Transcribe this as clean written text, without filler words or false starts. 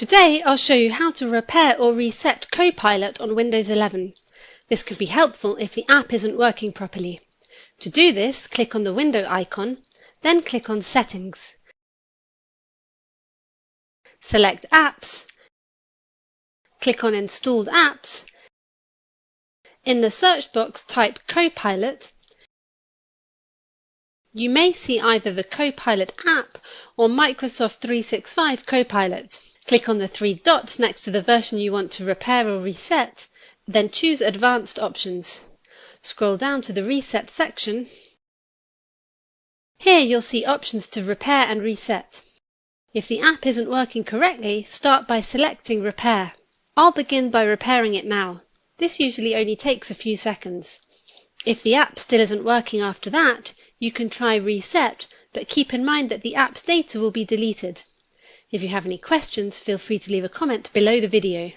Today I'll show you how to repair or reset Copilot on Windows 11. This could be helpful if the app isn't working properly. To do this, click on the window icon, then click on Settings. Select Apps, click on Installed Apps. In the search box type Copilot. You may see either the Copilot app or Microsoft 365 Copilot. Click on the three dots next to the version you want to repair or reset, then choose Advanced Options. Scroll down to the Reset section. Here you'll see options to repair and reset. If the app isn't working correctly, start by selecting Repair. I'll begin by repairing it now. This usually only takes a few seconds. If the app still isn't working after that, you can try Reset, but keep in mind that the app's data will be deleted. If you have any questions, feel free to leave a comment below the video.